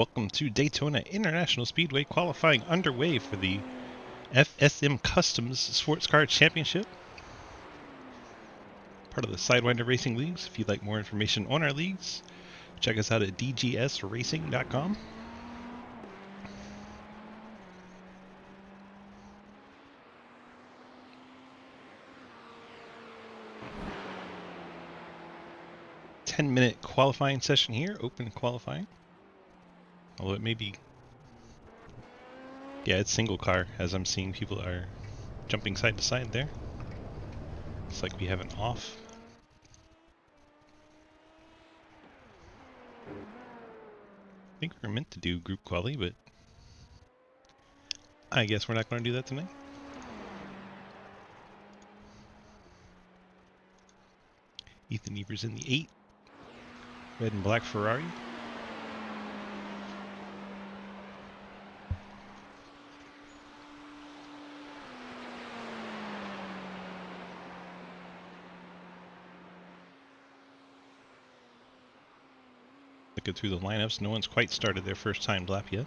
welcome to Daytona International Speedway qualifying underway for the FSM Customs Sports Car Championship. Part of the Sidewinder Racing Leagues. If you'd like more information on our leagues, check us out at dgsracing.com. Ten-minute qualifying session here, open qualifying. Although it may be... Yeah, it's single car, as I'm seeing people are jumping side to side there. Looks like we have an off. I think we were meant to do group quali, but I guess we're not going to do that tonight. Ethan Evers in the 8. Red and black Ferrari. Looking through the lineups, no one's quite started their first time lap yet.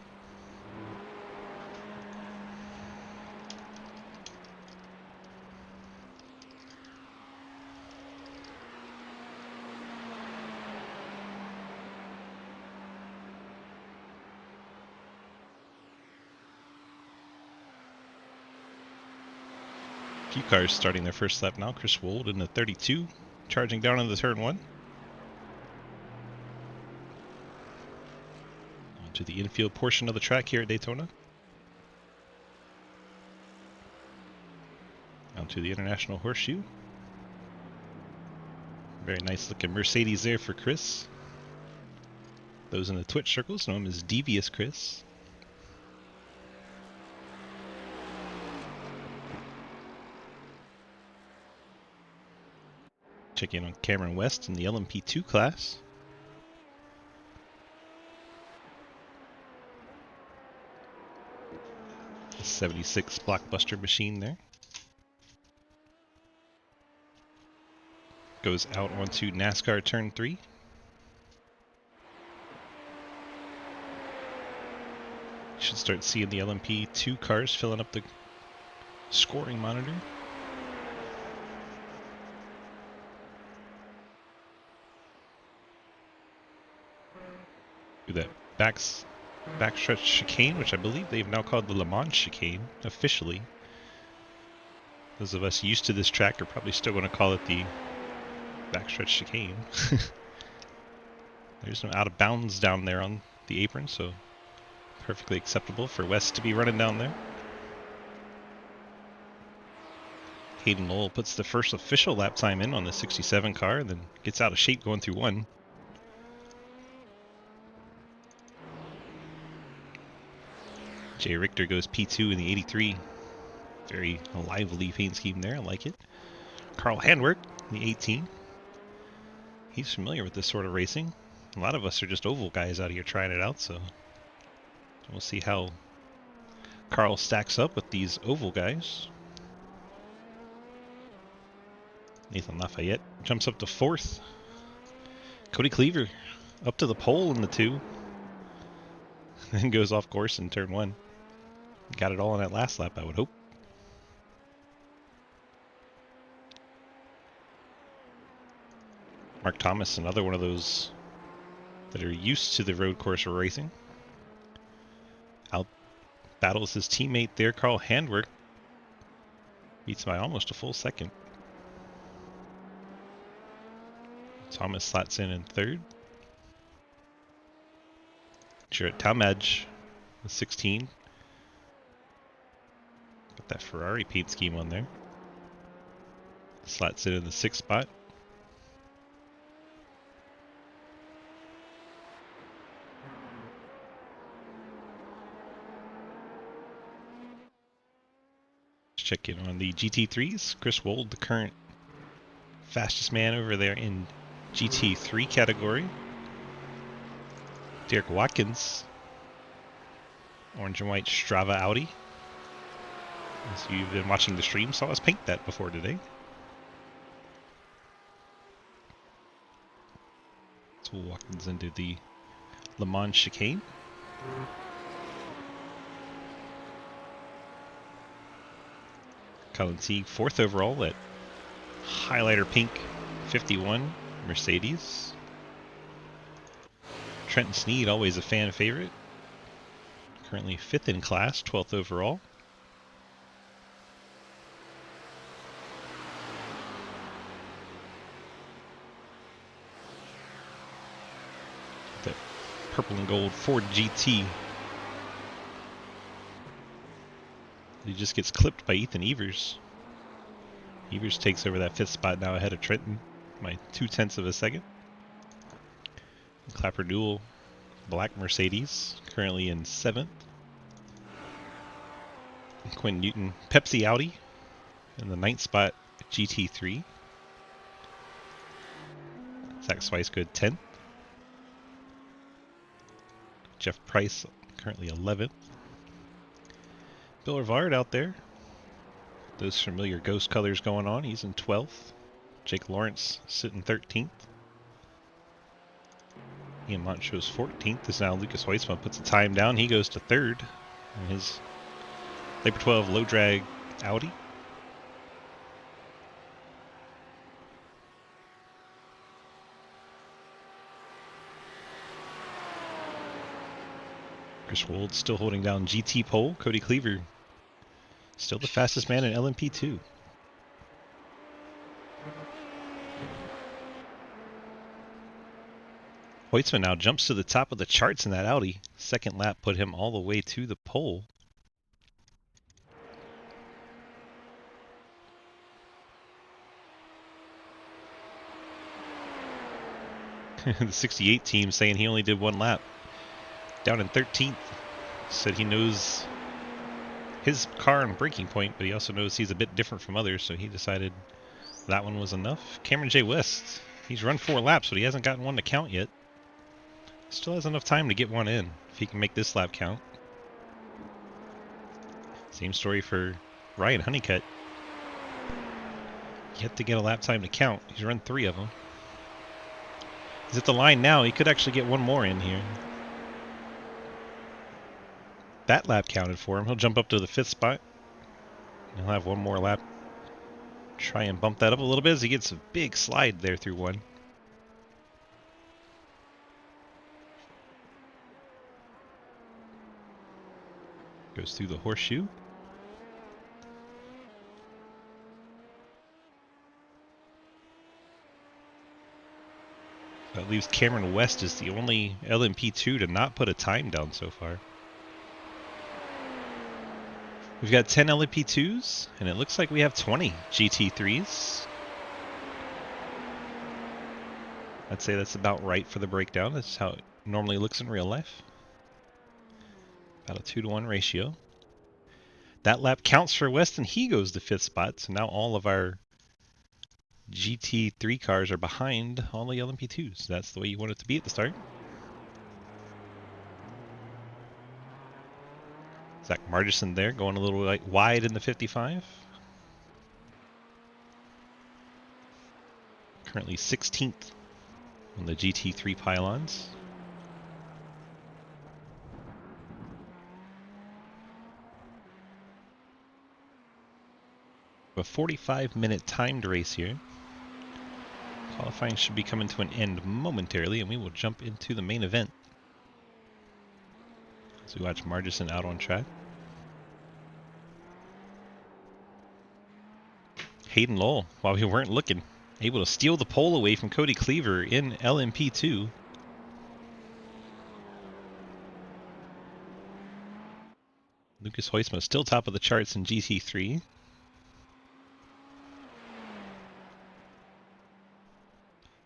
A few cars starting their first lap now. Chris Wold in the 32, charging down into the turn 1. To the infield portion of the track here at Daytona. Down to the International Horseshoe. Very nice looking Mercedes there for Chris. Those in the Twitch circles know him as Devious Chris. Check in on Cameron West in the LMP2 class. The 76 Blockbuster machine there. Goes out onto NASCAR turn 3. Should start seeing the LMP2 cars filling up the scoring monitor. Do that backstretch chicane, which I believe they've now called the Le Mans chicane officially. Those of us used to this track are probably still going to call it the backstretch chicane. There's no out of bounds down there on the apron, so perfectly acceptable for West to be running down there. Hayden Lowell puts the first official lap time in on the 67 car, then gets out of shape going through 1. Jay Richter goes P2 in the 83. Very lively paint scheme there, I like it. Carl Handwerk in the 18. He's familiar with this sort of racing. A lot of us are just oval guys out here trying it out, so we'll see how Carl stacks up with these oval guys. Nathan Lafayette jumps up to 4th. Cody Cleaver up to the pole in the 2. Then goes off course in turn 1. Got it all in that last lap, I would hope. Mark Thomas, another one of those that are used to the road course racing. Out battles his teammate there, Carl Handwerk. Beats by almost a full second. Thomas slots in 3rd. Jarrett Talmadge with 16. Got that Ferrari paint scheme on there. Slots in the 6th spot. Check in on the GT3s. Chris Wold, the current fastest man over there in GT3 category. Derek Watkins, orange and white Strava Audi. As you've been watching the stream, saw us paint that before today. So Watkins into the Le Mans chicane. Colin Teague, 4th overall at highlighter pink 51 Mercedes. Trenton Sneed, always a fan favorite. Currently 5th in class, 12th overall. The purple and gold Ford GT. He just gets clipped by Ethan Evers. Evers takes over that 5th spot now ahead of Trenton by 0.2 of a second. Clapper Duel, black Mercedes, currently in 7th. Quinn Newton, Pepsi Audi, in the 9th spot, GT3. Zach Swicegood, 10th. Jeff Price, currently 11th. Bill Rivard out there. Those familiar ghost colors going on. He's in 12th. Jake Lawrence sitting 13th. Ian Montrose 14th. As now Lucas Hoisman puts the time down. He goes to 3rd in his Labor 12 low drag Audi. Chris Wold still holding down GT pole. Cody Cleaver still the fastest man in LMP2. Hoitzman now jumps to the top of the charts in that Audi. Second lap put him all the way to the pole. The 68 team saying he only did 1 lap. Down in 13th. Said he knows his car and braking point, but he also knows he's a bit different from others, so he decided that one was enough. Cameron J. West, he's run 4 laps, but he hasn't gotten one to count yet. Still has enough time to get one in, if he can make this lap count. Same story for Ryan Honeycutt. Yet to get a lap time to count. He's run 3 of them. He's at the line now. He could actually get one more in here. That lap counted for him. He'll jump up to the 5th spot. He'll have one more lap. Try and bump that up a little bit as he gets a big slide there through one. Goes through the horseshoe. That leaves Cameron West as the only LMP2 to not put a time down so far. We've got 10 LMP2s, and it looks like we have 20 GT3s. I'd say that's about right for the breakdown. That's how it normally looks in real life. About a 2-to-1 ratio. That lap counts for West, and he goes to 5th spot. So now all of our GT3 cars are behind all the LMP2s. That's the way you want it to be at the start. Zach Margison there, going a little wide in the 55. Currently 16th on the GT3 pylons. A 45-minute timed race here. Qualifying should be coming to an end momentarily, and we will jump into the main event. So we watch Margison out on track. Hayden Lowell, while we weren't looking, able to steal the pole away from Cody Cleaver in LMP2. Lucas Hoisma still top of the charts in GT3.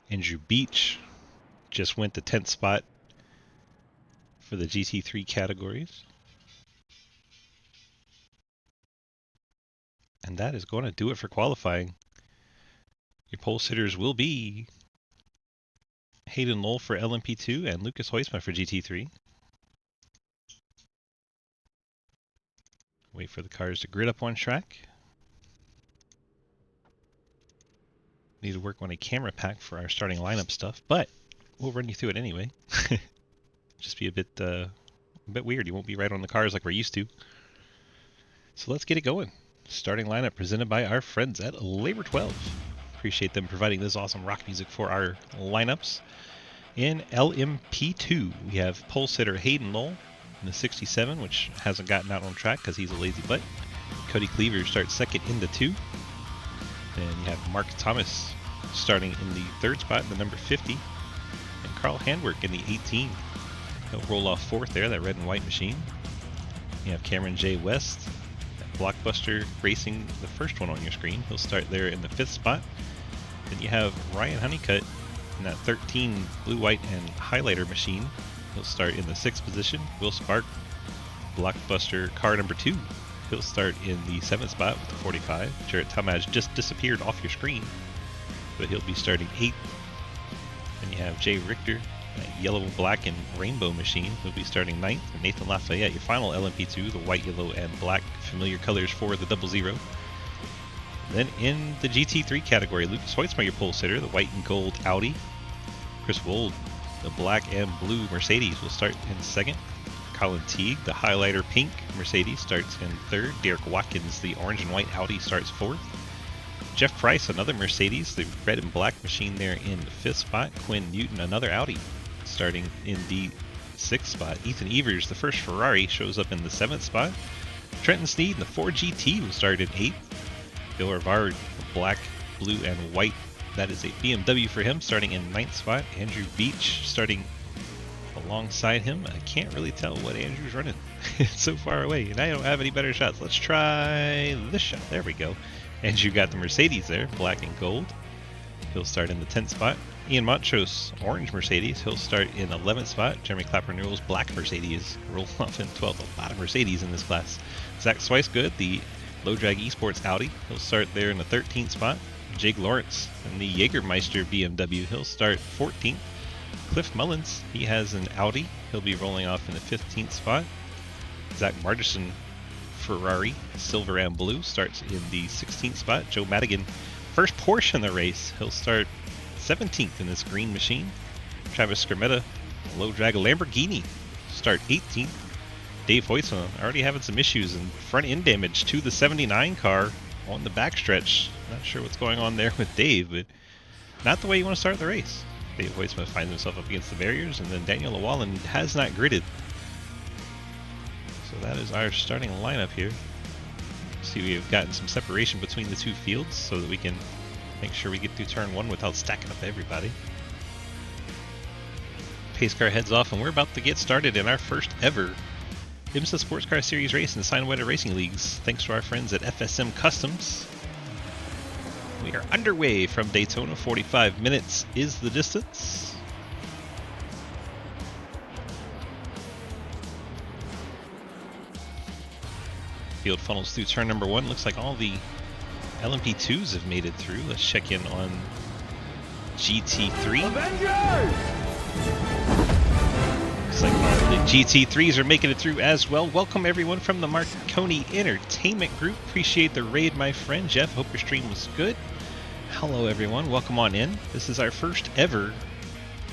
Andrew Beach just went to 10th spot for the GT3 categories. And that is going to do it for qualifying. Your pole sitters will be Hayden Lowell for LMP2 and Lucas Hoisma for GT3. Wait for the cars to grid up on track. Need to work on a camera pack for our starting lineup stuff, but we'll run you through it anyway. Just be a bit A bit weird. You won't be right on the cars like we're used to. So let's get it going. Starting lineup presented by our friends at Labor 12. Appreciate them providing this awesome rock music for our lineups. In LMP2, we have pole sitter Hayden Knoll in the 67, which hasn't gotten out on track because he's a lazy butt. Cody Cleaver starts second in the 2. Then you have Mark Thomas starting in the 3rd spot in the number 50. And Carl Handwerk in the 18. He'll roll off 4th there, that red and white machine. You have Cameron J. West, that Blockbuster Racing, the first one on your screen. He'll start there in the 5th spot. Then you have Ryan Honeycutt in that 13 blue, white, and highlighter machine. He'll start in the 6th position. Will Spark, Blockbuster car number 2. He'll start in the 7th spot with the 45. Jarrett Talmadge just disappeared off your screen, but he'll be starting 8th. Then you have Jay Richter, that yellow, black, and rainbow machine. He'll be starting 9th. And Nathan Lafayette, your final LMP2, the white, yellow, and black familiar colors for the 00. Then in the GT3 category, Lucas Hoitzma, your pole sitter, the white and gold Audi. Chris Wold, the black and blue Mercedes, will start in 2nd. Colin Teague, the highlighter pink Mercedes, starts in 3rd. Derek Watkins, the orange and white Audi, starts 4th. Jeff Price, another Mercedes, the red and black machine there in the 5th spot. Quinn Newton, another Audi, starting in the 6th spot. Ethan Evers, the first Ferrari, shows up in the 7th spot. Trenton Sneed, the Ford GT, will start in 8th. Bill Rivard, the black, blue, and white, that is a BMW for him, starting in 9th spot. Andrew Beach starting alongside him. I can't really tell what Andrew's running. It's so far away, and I don't have any better shots. Let's try this shot. There we go. Andrew got the Mercedes there, black and gold. He'll start in the 10th spot. Ian Montrose, orange Mercedes. He'll start in 11th spot. Jeremy Clapper Newell's black Mercedes roll off in 12th. A lot of Mercedes in this class. Zach Swicegood, the low drag esports Audi. He'll start there in the 13th spot. Jake Lawrence in the Jägermeister BMW. He'll start 14th. Cliff Mullins, he has an Audi. He'll be rolling off in the 15th spot. Zach Marderson, Ferrari, silver and blue, starts in the 16th spot. Joe Madigan, first Porsche in the race. He'll start 17th in this green machine. Travis Scrimmetta, low drag Lamborghini, start 18th. Dave Hoytsma already having some issues and front end damage to the 79 car on the backstretch. Not sure what's going on there with Dave, but not the way you want to start the race. Dave Hoytsma finds himself up against the barriers, and then Daniel Llewellyn has not gridded. So that is our starting lineup here. See, we've gotten some separation between the two fields so that we can make sure we get through turn 1 without stacking up everybody. Pace car heads off, and we're about to get started in our first ever IMSA Sports Car Series race in the Sidewinder Racing Leagues. Thanks to our friends at FSM Customs. We are underway from Daytona. 45 minutes is the distance. Field funnels through turn number 1. Looks like all the LMP2s have made it through. Let's check in on GT3. Avengers! Looks like all the GT3s are making it through as well. Welcome everyone from the Marconi Entertainment Group. Appreciate the raid, my friend. Jeff, hope your stream was good. Hello everyone, welcome on in. This is our first ever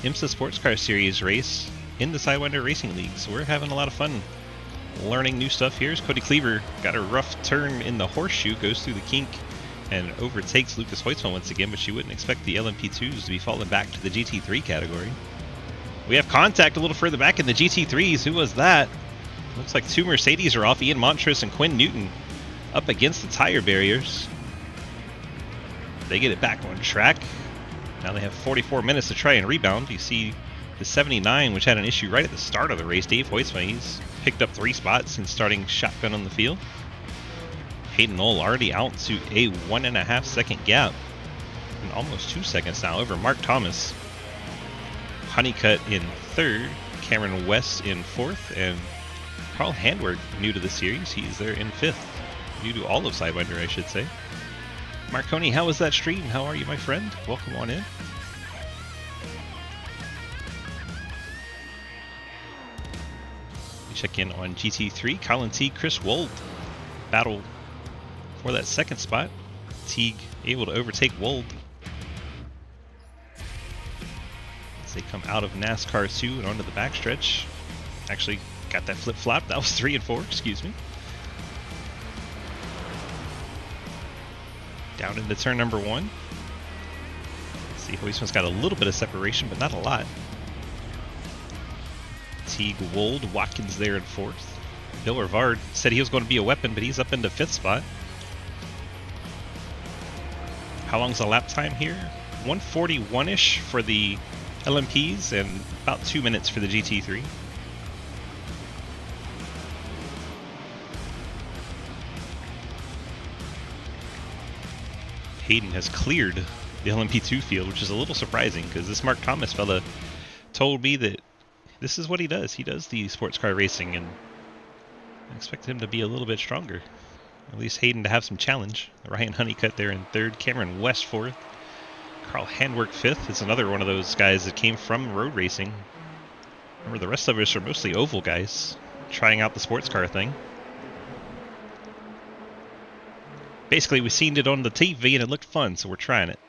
IMSA Sports Car Series race in the Sidewinder Racing League. So we're having a lot of fun learning new stuff here. Cody Cleaver got a rough turn in the horseshoe, goes through the kink, and overtakes Lucas Hoytzma once again, but you wouldn't expect the LMP2s to be falling back to the GT3 category. We have contact a little further back in the GT3s. Who was that? Looks like 2 Mercedes are off. Ian Montrose and Quinn Newton up against the tire barriers. They get it back on track. Now they have 44 minutes to try and rebound. You see the 79, which had an issue right at the start of the race. Dave Hoytsma, he's picked up 3 spots since starting shotgun on the field. Hayden Knoll already out to a 1.5 second gap, and almost 2 seconds now over Mark Thomas. Honeycutt in 3rd, Cameron West in 4th, and Carl Handwerk, new to the series, he's there in 5th. New to all of Sidewinder, I should say. Marconi, how was that stream? How are you, my friend? Welcome on in. We check in on GT3. Colin Teague, Chris Wold battle for that 2nd spot. Teague able to overtake Wold as they come out of NASCAR 2 and onto the backstretch. Actually, Got that flip-flop. That was 3 and 4, excuse me. Down into turn number 1. See, Huisman's got a little bit of separation, but not a lot. Teague, Wold, Watkins there in 4th. Bill Rivard said he was going to be a weapon, but he's up into 5th spot. How long's the lap time here? 141-ish for the LMPs and about 2 minutes for the GT3. Hayden has cleared the LMP2 field, which is a little surprising because this Mark Thomas fella told me that this is what he does. He does the sports car racing, and I expect him to be a little bit stronger. At least Hayden to have some challenge. Ryan Honeycutt there in 3rd. Cameron West 4th. Carl Handwerk 5th is another one of those guys that came from road racing. Remember, the rest of us are mostly oval guys trying out the sports car thing. Basically, we seen it on the TV and it looked fun, so we're trying it.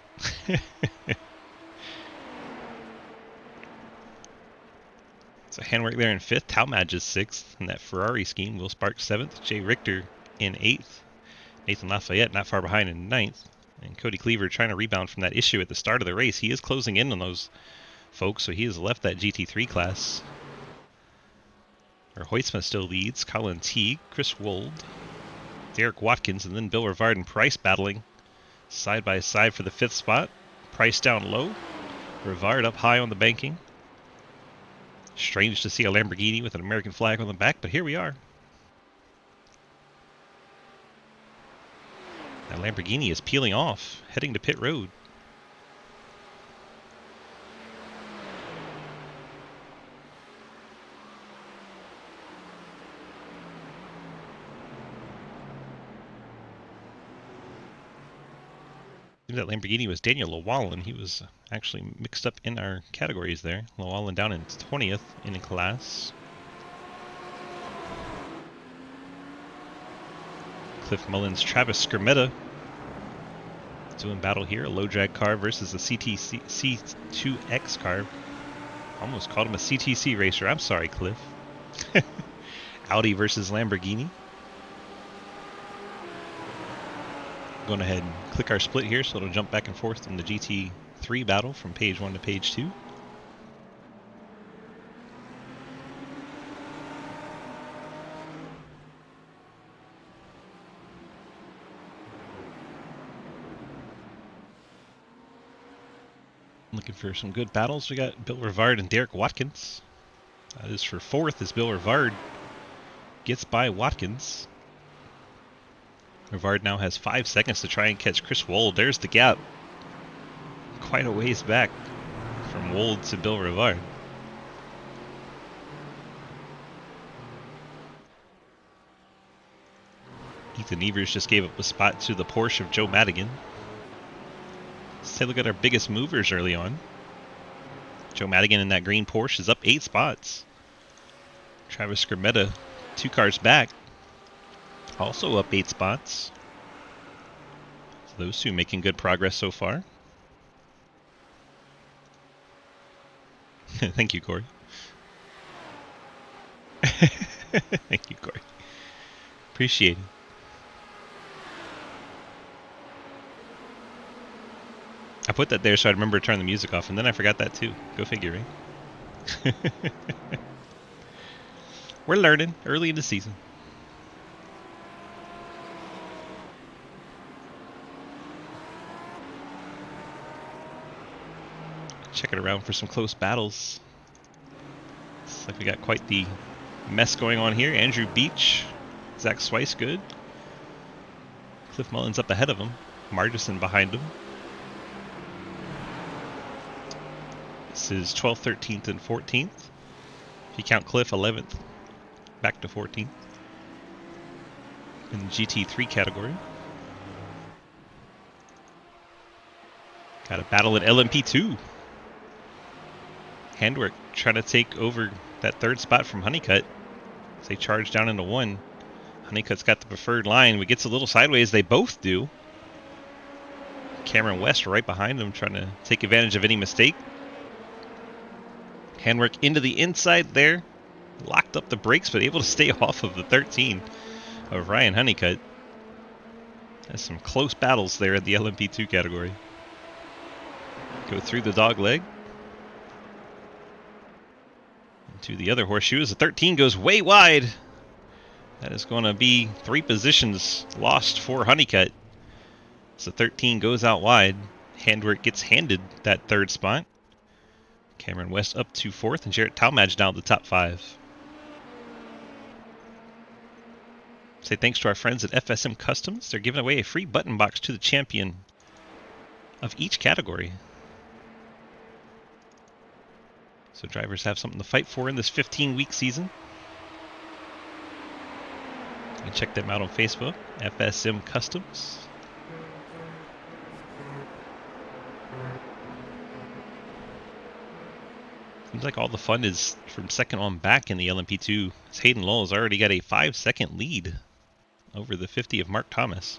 So Handwerk there in 5th. Talmadge is 6th in that Ferrari scheme. Will Sparks 7th. Jay Richter in 8th. Nathan Lafayette not far behind in 9th. And Cody Cleaver trying to rebound from that issue at the start of the race. He is closing in on those folks, so he has left that GT3 class. Or Hoytsma still leads. Colin Teague, Chris Wold, Derek Watkins, and then Bill Rivard and Price battling side by side for the 5th spot. Price down low. Rivard up high on the banking. Strange to see a Lamborghini with an American flag on the back, but here we are. That Lamborghini is peeling off, heading to pit road. That Lamborghini was Daniel Llewellyn. He was actually mixed up in our categories there. Llewellyn down in 20th in a class. Cliff Mullins, Travis Skermetta doing battle here. A low drag car versus a CTC C2X car. Almost called him a CTC racer. I'm sorry, Cliff. Audi versus Lamborghini. Going ahead and click our split here so it'll jump back and forth in the GT3 battle from page 1 to page 2. Looking for some good battles. We got Bill Rivard and Derek Watkins. That is for 4th as Bill Rivard gets by Watkins. Rivard now has 5 seconds to try and catch Chris Wold. There's the gap. Quite a ways back from Wold to Bill Rivard. Ethan Evers just gave up a spot to the Porsche of Joe Madigan. Let's take a look at our biggest movers early on. Joe Madigan in that green Porsche is up 8 spots. Travis Skermetta 2 cars back. Also up 8 spots. So those two making good progress so far. Thank you, Corey. Thank you, Corey. Appreciate it. I put that there so I'd remember to turn the music off, and then I forgot that too. Go figure, right? We're learning early in the season. Checking around for some close battles. Looks like we got quite the mess going on here. Andrew Beach, Zach Swice good. Cliff Mullins up ahead of him. Margison behind him. This is 12th, 13th, and 14th. If you count Cliff, 11th. Back to 14th. In the GT3 category. Got a battle at LMP2. Handwerk trying to take over that 3rd spot from Honeycutt. As they charge down into 1. Honeycutt's got the preferred line. We gets a little sideways. They both do. Cameron West right behind them trying to take advantage of any mistake. Handwerk into the inside there. Locked up the brakes, but able to stay off of the 13 of Ryan Honeycutt. Has some close battles there in the LMP2 category. Go through the dog leg. To the other horseshoe as the 13 goes way wide. That is going to be 3 positions lost for Honeycutt. So 13 goes out wide. Handwerk gets handed that 3rd spot. Cameron West up to 4th, and Jarrett Talmadge down to the top 5. Say thanks to our friends at FSM Customs. They're giving away a free button box to the champion of each category. So drivers have something to fight for in this 15-week season. You can check them out on Facebook, FSM Customs. Seems like all the fun is from second on back in the LMP2. As Hayden Lowell's already got a 5-second lead over the 50 of Mark Thomas.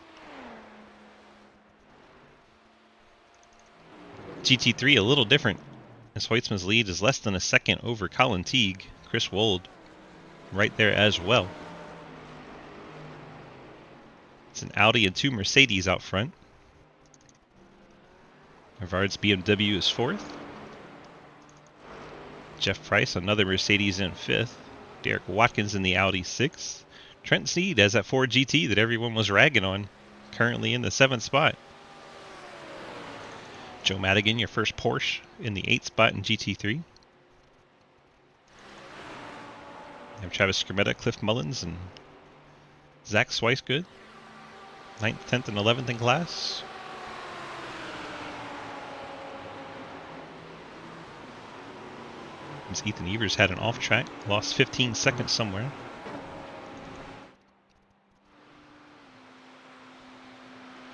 GT3 a little different, as Hoytsman's lead is less than a second over Colin Teague. Chris Wold right there as well. It's an Audi and 2 Mercedes out front. Rivard's BMW is 4th. Jeff Price, another Mercedes, in 5th. Derek Watkins in the Audi 6th. Trent Sneed has that Ford GT that everyone was ragging on, currently in the 7th spot. Joe Madigan, your first Porsche, in the 8th spot in GT3. You have Travis Skrmetta, Cliff Mullins, and Zach Swicegood, 9th, 10th, and 11th in class. Ethan Evers had an off track, lost 15 seconds somewhere.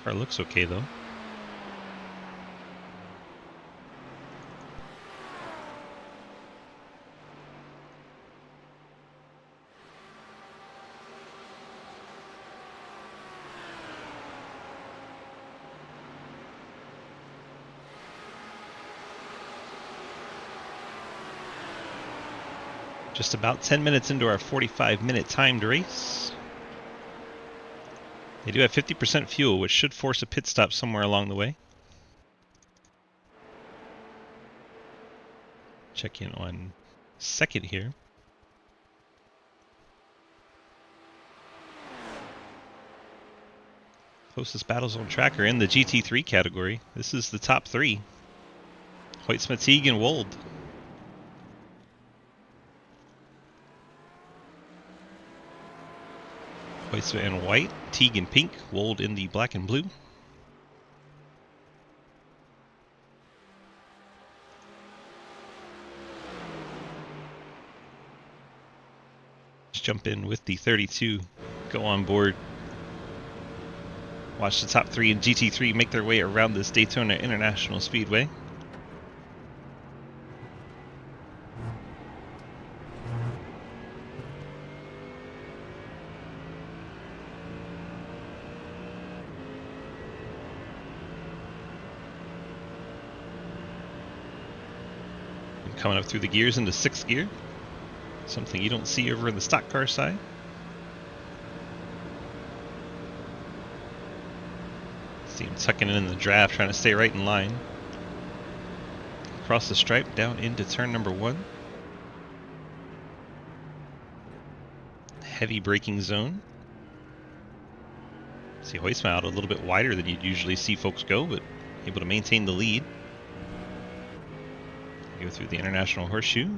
Car looks okay though. Just about 10 minutes into our 45-minute timed race. They do have 50% fuel, which should force a pit stop somewhere along the way. Check in on second here. Closest battles on track are in the GT3 category. This is the top 3. Hoytsma, Teague, and Wold. Hoytsma in white, Teague in pink, Wold in the black and blue. Let's jump in with the 32, go on board. Watch the top 3 in GT3 make their way around this Daytona International Speedway. Coming up through the gears into 6th gear. Something you don't see over in the stock car side. See him tucking in the draft, trying to stay right in line. Across the stripe, down into turn number 1. Heavy braking zone. See Hoytsma out a little bit wider than you'd usually see folks go, but able to maintain the lead. Go through the International Horseshoe.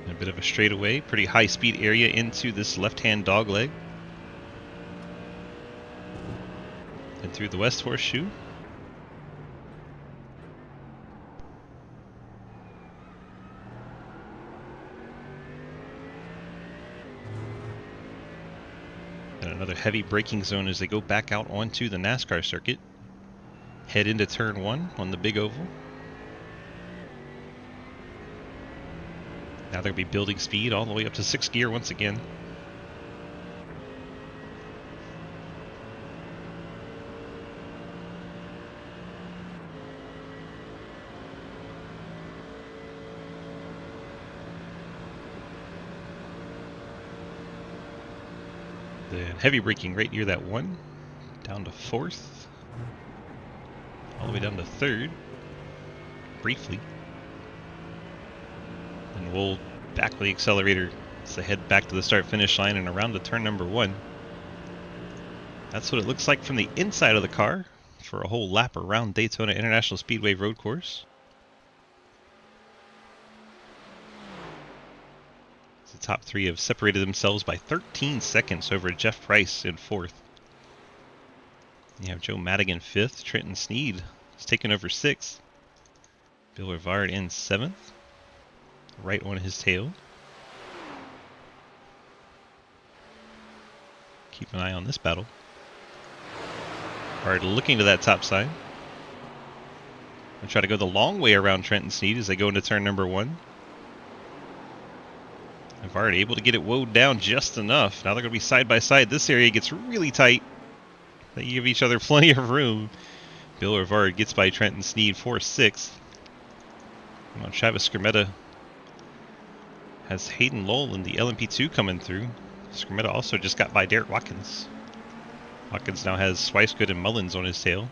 A bit of a straightaway, pretty high speed area into this left-hand dog leg. And through the West Horseshoe. And another heavy braking zone as they go back out onto the NASCAR circuit. Head into turn 1 on the big oval. Now they're going to be building speed all the way up to 6th gear once again. Then heavy braking right near that one. Down to 4th. All the way down to 3rd. Briefly. And we'll back the accelerator as they head back to the start-finish line and around to turn number 1. That's what it looks like from the inside of the car for a whole lap around Daytona International Speedway road course. The top 3 have separated themselves by 13 seconds over Jeff Price in 4th. You have Joe Madigan 5th. Trenton Sneed is taking over 6th. Bill Rivard in 7th. Right on his tail. Keep an eye on this battle. Rivard looking to that top side. I'll try to go the long way around Trenton Sneed as they go into turn number 1. Rivard able to get it woed down just enough. Now they're going to be side by side. This area gets really tight. They give each other plenty of room. Bill Rivard gets by Trenton Sneed for 6th. Travis Skrmetta has Hayden Lowell in the LMP2 coming through. Skrmetta also just got by Derek Watkins. Watkins now has Swicegood and Mullins on his tail.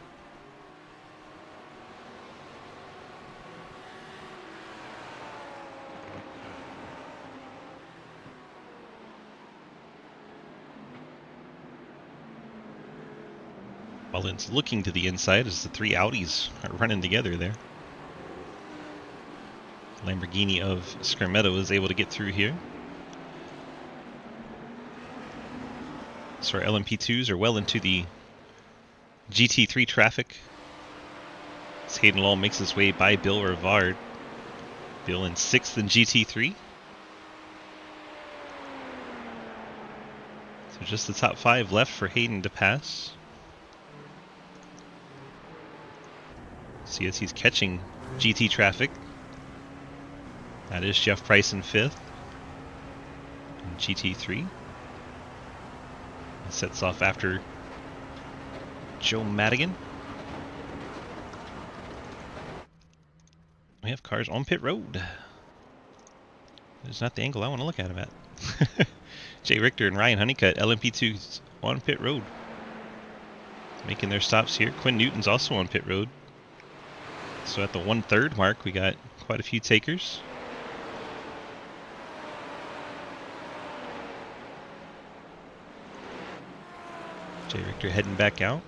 Mullins looking to the inside as the 3 Audis are running together there. Lamborghini of Skrmetta was able to get through here. So our LMP2s are well into the GT3 traffic. As Hayden Lowell makes his way by Bill Rivard. Bill in 6th in GT3. So just the top 5 left for Hayden to pass. See as he's catching GT traffic. That is Jeff Price in 5th. In GT3. He sets off after Joe Madigan. We have cars on pit road. It's not the angle I want to look at him at. Jay Richter and Ryan Honeycutt, LMP2s on pit road. Making their stops here. Quinn Newton's also on pit road. So at the 1/3 mark, we got quite a few takers. Jay Richter heading back out.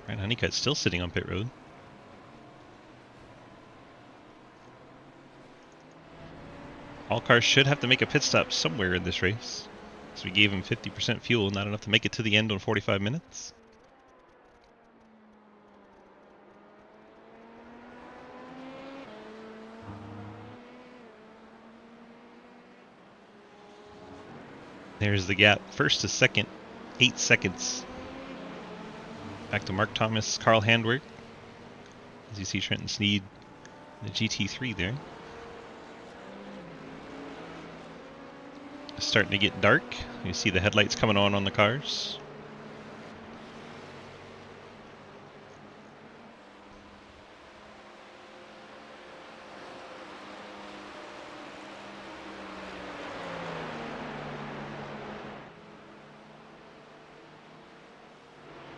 Ryan Honeycutt still sitting on pit road. All cars should have to make a pit stop somewhere in this race. So we gave him 50% fuel, not enough to make it to the end on 45 minutes. There's the gap. First to second, 8 seconds. Back to Mark Thomas, Carl Handwerk. As you see Trenton Sneed, the GT3 there. It's starting to get dark. You see the headlights coming on the cars.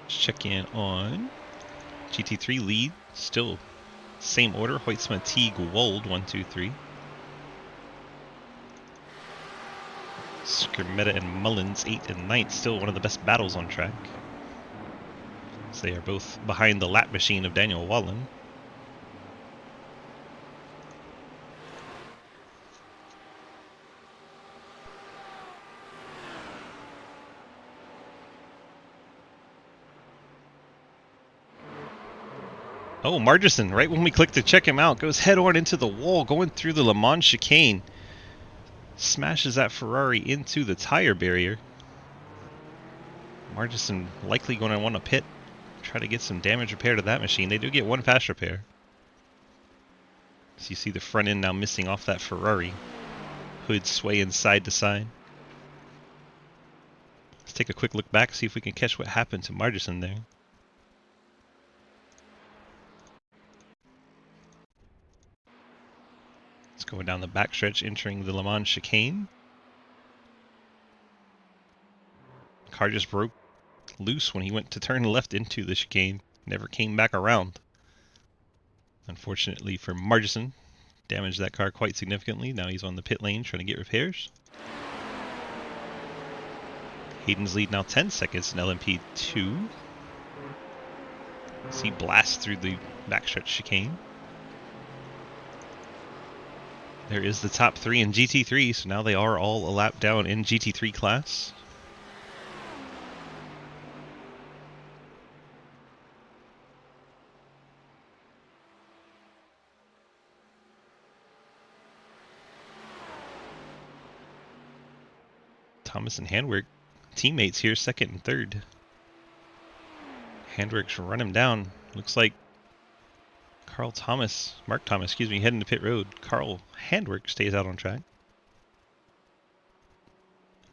Let's check in on GT3 lead. Still same order. Hoytsma, Teague, Wold, 1, 2, 3. Skrmetta and Mullins, 8th and 9th. Still one of the best battles on track. So they are both behind the lap machine of Daniel Wallen. Oh, Margerson, right when we click to check him out, goes head on into the wall, going through the Le Mans chicane. Smashes that Ferrari into the tire barrier. Margerson likely going to want to pit, try to get some damage repair to that machine. They do get 1 fast repair. So you see the front end now missing off that Ferrari. Hood swaying side to side. Let's take a quick look back, see if we can catch what happened to Margerson there. It's going down the backstretch, entering the Le Mans chicane. car just broke loose when he went to turn left into the chicane. Never came back around. Unfortunately for Margison, damaged that car quite significantly. Now he's on the pit lane trying to get repairs. Hayden's lead now 10 seconds in LMP2. As he blasts through the backstretch chicane. There is the top 3 in GT3, so now they are all a lap down in GT3 class. Thomas and Handwerk, teammates here, second and third. Handwerk's run him down. Looks like Mark Thomas, heading to pit road. Carl Handwerk stays out on track.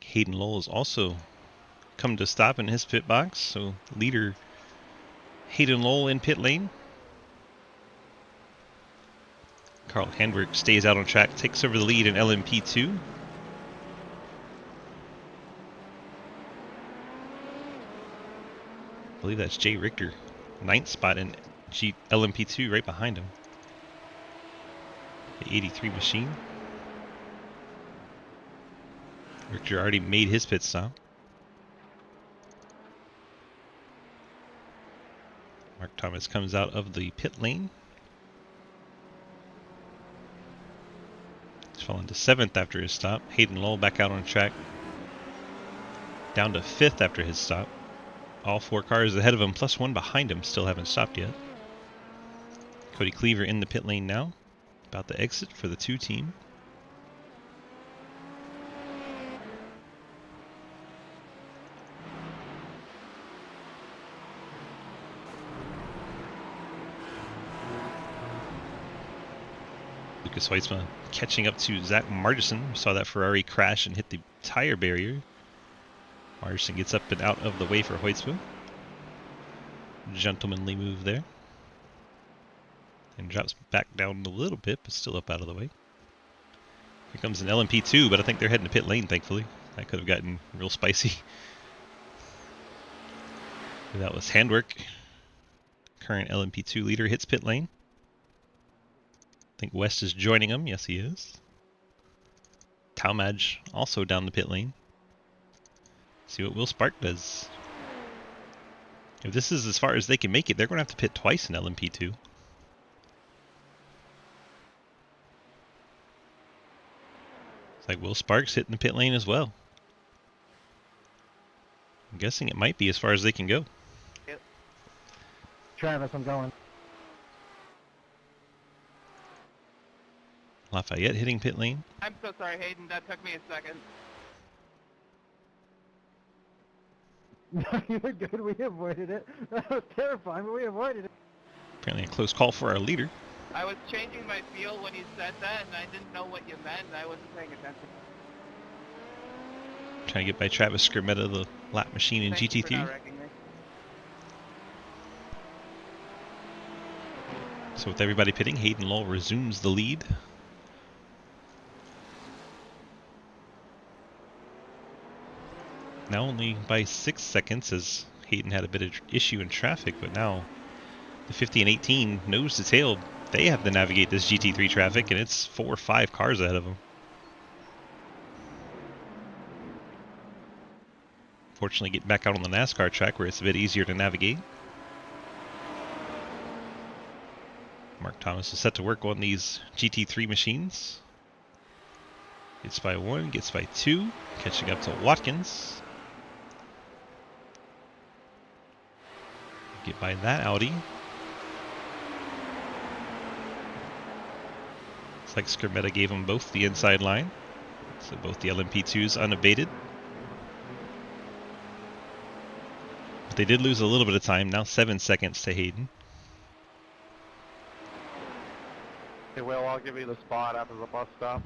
Hayden Lowell has also come to stop in his pit box, so leader Hayden Lowell in pit lane. Carl Handwerk stays out on track, takes over the lead in LMP2. I believe that's Jay Richter, 9th spot in LMP2 right behind him. The 83 machine. Richter already made his pit stop. Mark Thomas comes out of the pit lane. He's fallen to 7th after his stop. Hayden Lowell back out on track. Down to 5th after his stop. All 4 cars ahead of him, plus 1 behind him, still haven't stopped yet. Cody Cleaver in the pit lane now. About to exit for the 2 team. Lucas Weitzman catching up to Zach Margison. We saw that Ferrari crash and hit the tire barrier. Margison gets up and out of the way for Hoytsma. Gentlemanly move there. And drops back down a little bit, but still up out of the way. Here comes an LMP2, but I think they're heading to pit lane, thankfully. That could have gotten real spicy. That was Handwerk. Current LMP2 leader hits pit lane. I think West is joining him. Yes, he is. Talmadge also down the pit lane. See what Will Spark does. If this is as far as they can make it, they're going to have to pit twice in LMP2. It's like Will Sparks hitting the pit lane as well. I'm guessing it might be as far as they can go. Yep. Travis, I'm going. Lafayette hitting pit lane. I'm so sorry, Hayden. That took me a second. No, you were good. We avoided it. That was terrifying, but we avoided it. Apparently a close call for our leader. I was changing my feel when you said that, and I didn't know what you meant, and I wasn't paying attention. Trying to get by Travis Scrimmetta, the lap machine in Thank you GT3. for not wrecking me. So with everybody pitting, Hayden Lowell resumes the lead. Now only by 6 seconds, as Hayden had a bit of issue in traffic, but now the 50 and 18 nose to tail. They have to navigate this GT3 traffic, and it's 4 or 5 cars ahead of them. Fortunately, get back out on the NASCAR track where it's a bit easier to navigate. Mark Thomas is set to work on these GT3 machines. Gets by 1, gets by 2, catching up to Watkins. Get by that Audi. Looks like Scrimmetta gave them both the inside line. So both the LMP2s unabated. But they did lose a little bit of time, now 7 seconds to Hayden. Hey Will, I'll give you the spot after the bus stop.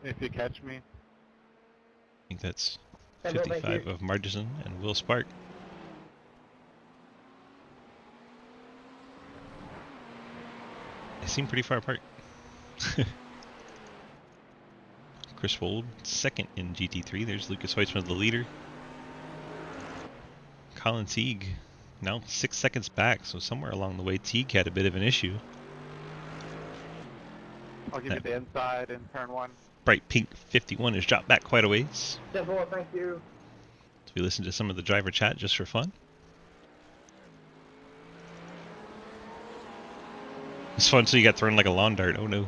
If you catch me. I think that's 55 of Margison and Will Spark. They seem pretty far apart. Chris Wold, second in GT3. There's Lucas Hoytsman, the leader. Colin Teague now 6 seconds back, so somewhere along the way Teague had a bit of an issue. I'll give you the inside in turn 1. Bright pink 51 has dropped back quite a ways. 10-4, thank you. So we listen to some of the driver chat just for fun. It's fun until you got thrown like a lawn dart. Oh no.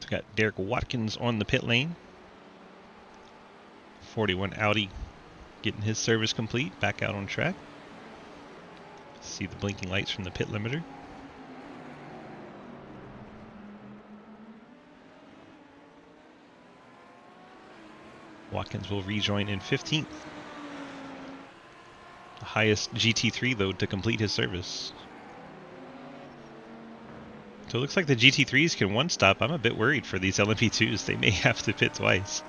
So we got Derek Watkins on the pit lane. 41 Audi getting his service complete, back out on track. See the blinking lights from the pit limiter. Watkins will rejoin in 15th. The highest GT3 though to complete his service. So it looks like the GT3s can one stop. I'm a bit worried for these LMP2s. They may have to pit twice.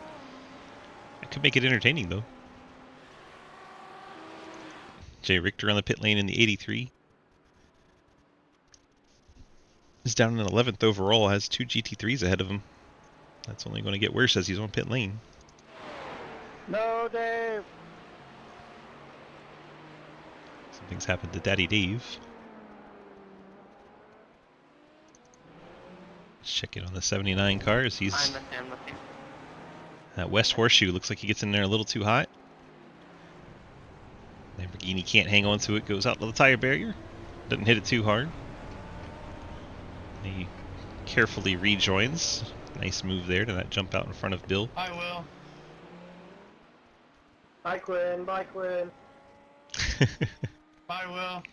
It could make it entertaining though. Jay Richter on the pit lane in the 83. Is down in 11th overall, has 2 GT3s ahead of him. That's only going to get worse as he's on pit lane. No, Dave. Something's happened to Daddy Dave. Let's check in on the 79 car as he's... I'm with you. That West Horseshoe looks like he gets in there a little too hot. Lamborghini can't hang on to it, goes out to the tire barrier. Doesn't hit it too hard. He carefully rejoins. Nice move there to not jump out in front of Bill. I will. Bye, Quinn. Bye, Quinn. I will.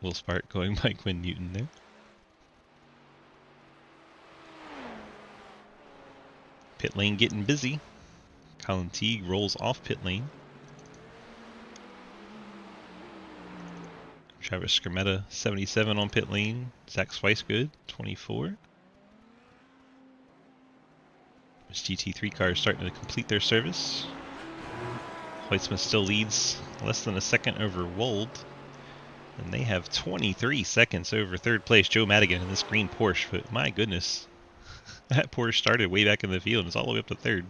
Will Spark going by Quinn Newton there. Pit lane getting busy. Colin Teague rolls off pit lane. Travis Skrmetta, 77 on pit lane. Zach Swicegood, 24. This GT3 car is starting to complete their service. Hoytsma still leads less than a second over Wold. And they have 23 seconds over third place Joe Madigan in this green Porsche. But my goodness, that Porsche started way back in the field and it's all the way up to third.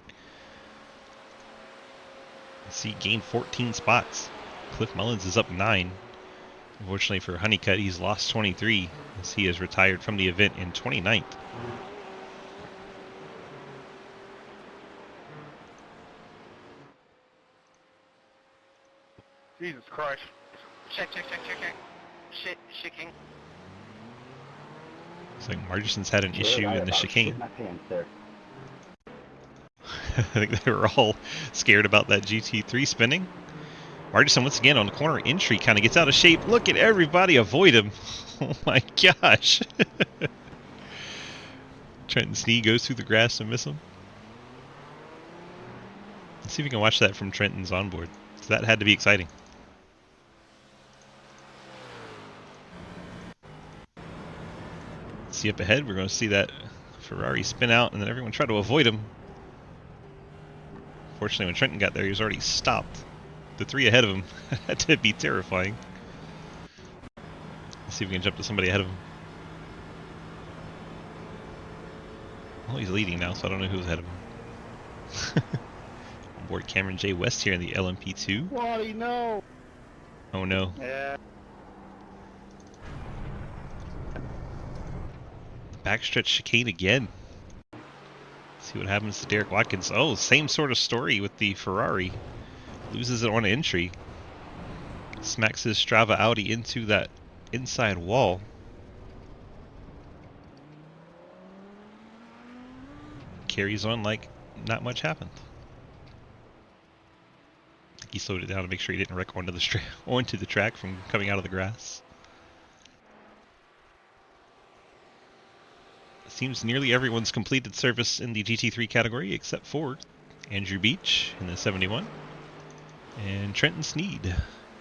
See, gained 14 spots. Cliff Mullins is up 9. Unfortunately for Honeycutt, he's lost 23 as he has retired from the event in 29th. Jesus Christ. Check. Shaking. Looks like Margerson's had an issue in the chicane. I think they were all scared about that GT3 spinning. Margerson once again on the corner entry kind of gets out of shape. Look at everybody avoid him. Oh my gosh. Trenton Snee goes through the grass and miss him. Let's see if we can watch that from Trenton's onboard. So that had to be exciting. See up ahead, we're going to see that Ferrari spin out and then everyone try to avoid him. Fortunately, when Trenton got there, he was already stopped. The 3 ahead of him had to be terrifying. Let's see if we can jump to somebody ahead of him. Well, he's leading now, so I don't know who's ahead of him. On board Cameron J. West here in the LMP2. Waddy, no! Oh no. Yeah. Backstretch chicane again. See what happens to Derek Watkins. Oh, same sort of story with the Ferrari. Loses it on entry. Smacks his Strava Audi into that inside wall. Carries on like not much happened. I think he slowed it down to make sure he didn't wreck onto the track from coming out of the grass. Seems nearly everyone's completed service in the GT3 category except for Andrew Beach in the 71 and Trenton Sneed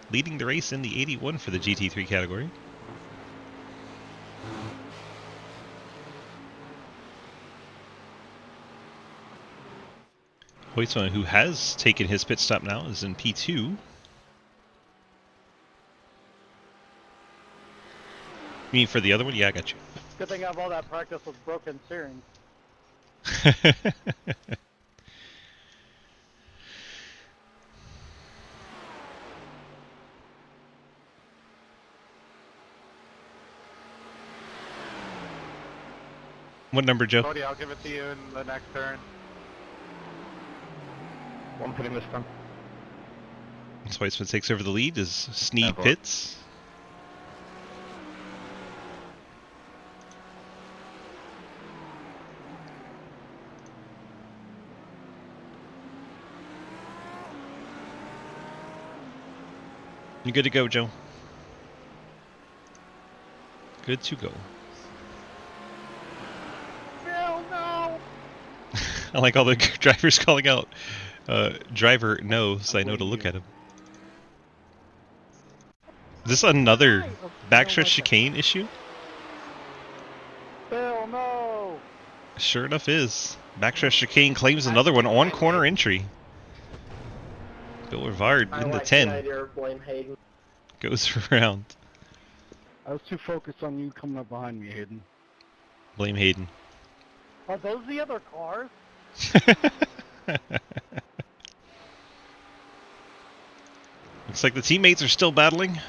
leading the race in the 81 for the GT3 category. Hoytsma, who has taken his pit stop now, is in P2. You mean for the other one? Yeah, I got you. Good thing I have all that practice with broken steering. What number, Joe? Cody, I'll give it to you in the next turn. One pitting this time. Weitzman takes over the lead as Sneed pits. You good to go, Joe? Good to go. Hell no! I like all the drivers calling out, driver no, so I know to look at him. Is this another backstretch chicane issue? Hell no! Sure enough is. Backstretch chicane claims another one on corner entry. Bill Rivard in the 10. Blame Hayden. Goes around. I was too focused on you coming up behind me, Hayden. Blame Hayden. Are those the other cars? Looks like the teammates are still battling.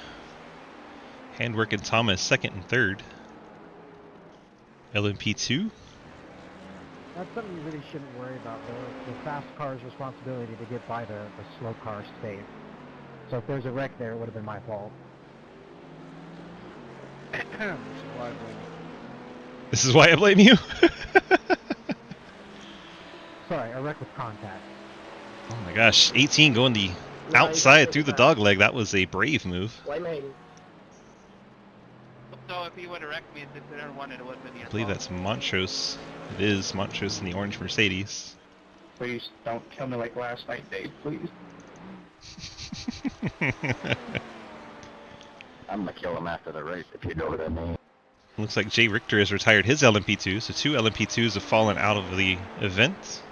Handwork and Thomas second and third. LMP2. That's something you really shouldn't worry about, though. The fast car's responsibility to get by the slow car safe. So if there's a wreck there, it would have been my fault. This is why I blame you. Sorry, a wreck with contact. Oh my gosh, 18 going the outside through the dog leg. That was a brave move. Blame Hayden. So if he would have wrecked me in turn 1, it would have been your I believe fault. that's Montrose. It is Montrose in the orange Mercedes. Please don't kill me like last night, Dave, please. I'm gonna kill him after the race, if you know what I mean. Looks like Jay Richter has retired his LMP2, so 2 LMP2s have fallen out of the event.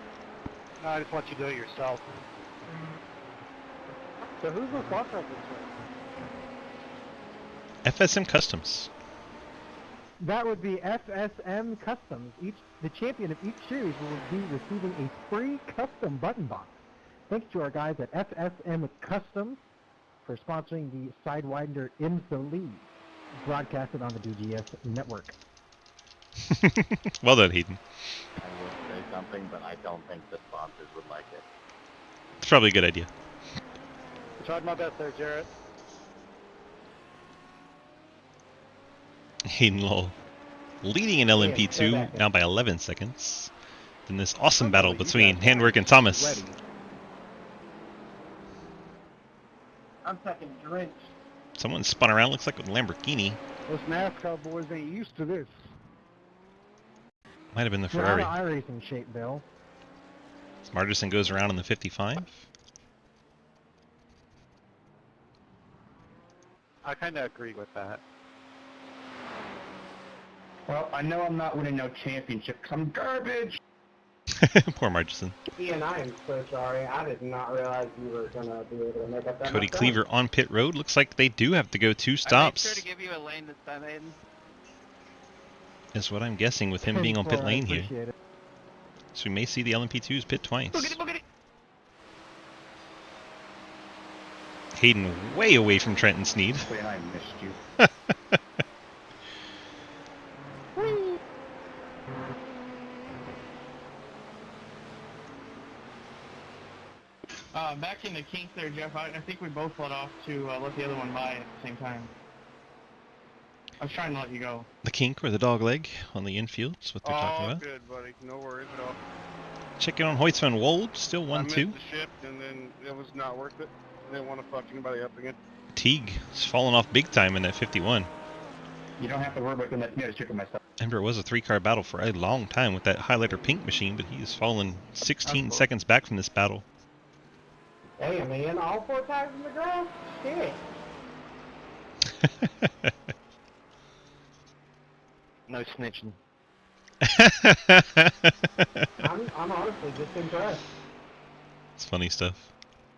No, I just want you to do it yourself. So who's the sponsor of this race? FSM Customs. That would be FSM Customs. The champion of each series will be receiving a free custom button box. Thanks to our guys at FSM Customs for sponsoring the Sidewinder Ims the Lead, broadcasted on the DGS network. Well done, Hayden. I would say something, but I don't think the sponsors would like it. It's probably a good idea. I tried my best there, Jarrett. Hayden Lowell leading in LMP2 now by 11 seconds. In this awesome battle between Handwork and Thomas. I'm fucking drenched. Someone spun around, looks like with a Lamborghini. Those NASCAR boys ain't used to this. Might have been the We're out Ferrari. of iRacing shape, Bill. Smarterson goes around in the 55. I kind of agree with that. Well, I know I'm not winning no championship 'cause I'm garbage. Poor Margison. Ian, I am so sorry. I did not realize you were gonna be able to make up that Cody much time. Cleaver on pit road. Looks like they do have to go 2 I made stops. sure to give you a lane this time, Aiden. Is what I'm guessing with him being on pit I lane here. appreciate it. So we may see the LMP2s pit twice. Boogity, boogity. Hayden way away from Trenton Sneed. Wait, I missed you. Back in the kink there, Jeff. I think we both let off to let the other one by at the same time. I was trying to let you go. The kink or the dog leg on the infield is what they're talking about. Good, buddy. No worries at all. Checking on Hoytsman and Wold, still 1-2. the shift, and then it was not worth it. I didn't want to fuck anybody up again. Teague has fallen off big time in that 51. You don't have to worry about that. I check myself. Remember, it was a 3-car battle for a long time with that highlighter pink machine, but he has fallen 16 That's cool. seconds back from this battle. Hey, man, all 4 tires in the ground? Shit. No snitching. I'm honestly just impressed. It's funny stuff.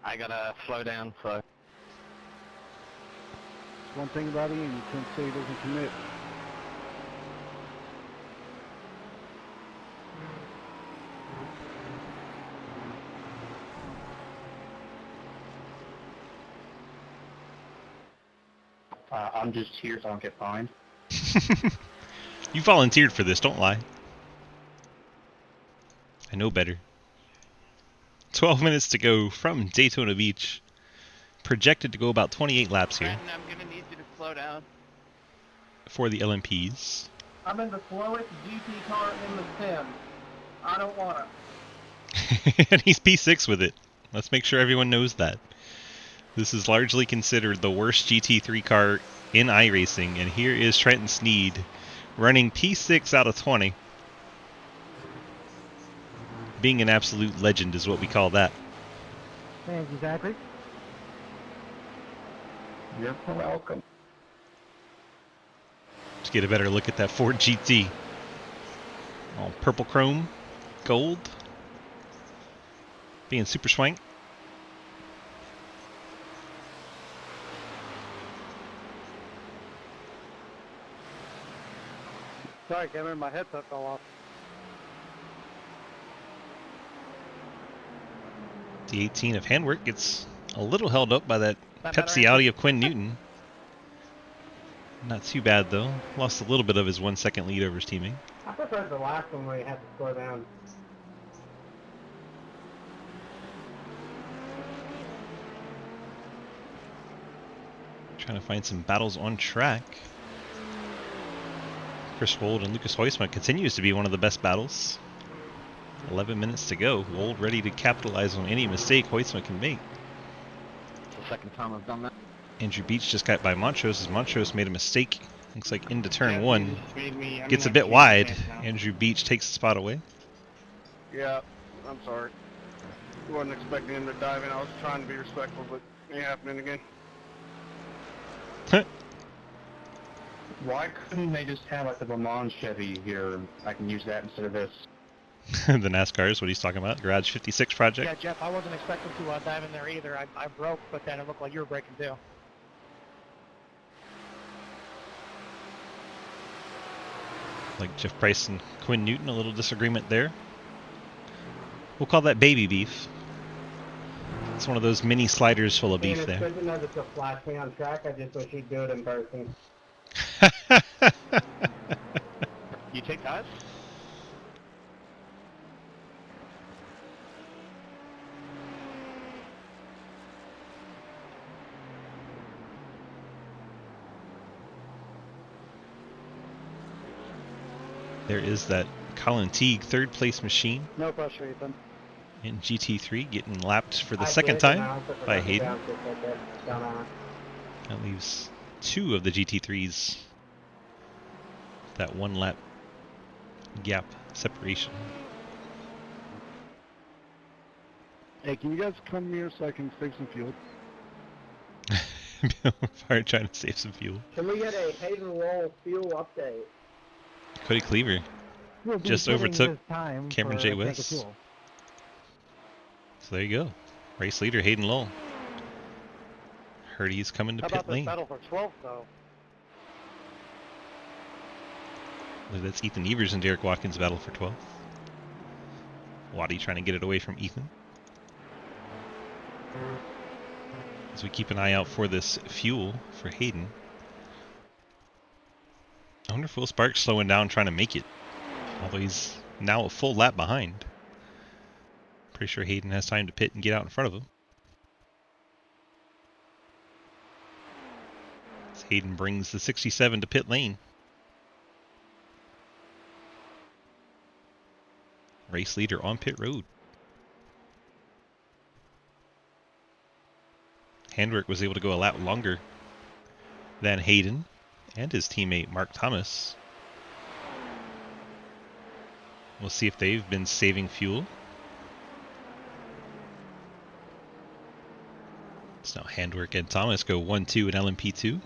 I gotta slow down, so. One thing about Ian, you can't say he doesn't commit. I'm just here so I don't get fined. You volunteered for this, don't lie. I know better. 12 minutes to go from Daytona Beach. Projected to go about 28 laps here Trenton, I'm gonna need you to slow down. for the LMPs. I'm in the slowest GT car in the sim. I don't want to. And he's P6 with it. Let's make sure everyone knows that. This is largely considered the worst GT3 car in iRacing, and here is Trenton Sneed running P6 out of 20. Being an absolute legend is what we call that. Thank you, Zachary. You're welcome. Let's get a better look at that Ford GT. All purple chrome, gold. Being super swank. Sorry, Cameron, my headset fell off. The 18 of Handwork gets a little held up by that Pepsi Audi of Quinn Newton. Not too bad though. Lost a little bit of his 1 second lead over his teammate. I prefer the last one where you had to slow down. Trying to find some battles on track. Chris Wold and Lucas Heusma continues to be one of the best battles. 11 minutes to go. Wold ready to capitalize on any mistake Heusma can make. It's the second time I've done that. Andrew Beach just got by Montrose as Montrose made a mistake. Looks like into turn Jeff, one. you just made me- I'm Gets a gonna bit have to wide. change my pants now. Andrew Beach takes the spot away. Yeah, I'm sorry. Wasn't expecting him to dive in. I was trying to be respectful, but it ain't happening again. Why couldn't they just have like the Le Mans Chevy here? I can use that instead of this. The NASCAR is what he's talking about. Garage 56 project. Yeah, Jeff, I wasn't expecting to dive in there either. I broke, but then it looked like you were breaking too. Like Jeff Price and Quinn Newton, a little disagreement there. We'll call that baby beef. It's one of those mini sliders full of beef And it's there. good to know that you'll flash me on track. I just wish you'd do it in person. You take dives? There is that Colin Teague third place machine No pressure, Ethan. in GT3 getting lapped for the I second did, and time I also forgot by to Hayden. bounce it like that. Dumbass. That leaves two of the GT3s. That 1 lap gap separation. Hey, can you guys come here so I can save some fuel? Fire trying to save some fuel. Can we get a Hayden Roll fuel update? Cody Cleaver We'll be Just getting overtook his time Cameron for J. a tank of West. fuel. So there you go. Race leader Hayden Lowell. Heard he's coming to How pit about this lane. battle for 12th, though? That's Ethan Evers and Derek Watkins' battle for 12th. Waddy trying to get it away from Ethan. As we keep an eye out for this fuel for Hayden. I wonder if Will Sparks slowing down trying to make it. Although he's now a full lap behind. Pretty sure Hayden has time to pit and get out in front of him. As Hayden brings the 67 to pit lane. Race leader on pit road. Handwerk was able to go a lap longer than Hayden and his teammate Mark Thomas. We'll see if they've been saving fuel. So now Handwerk and Thomas go 1-2 in LMP2.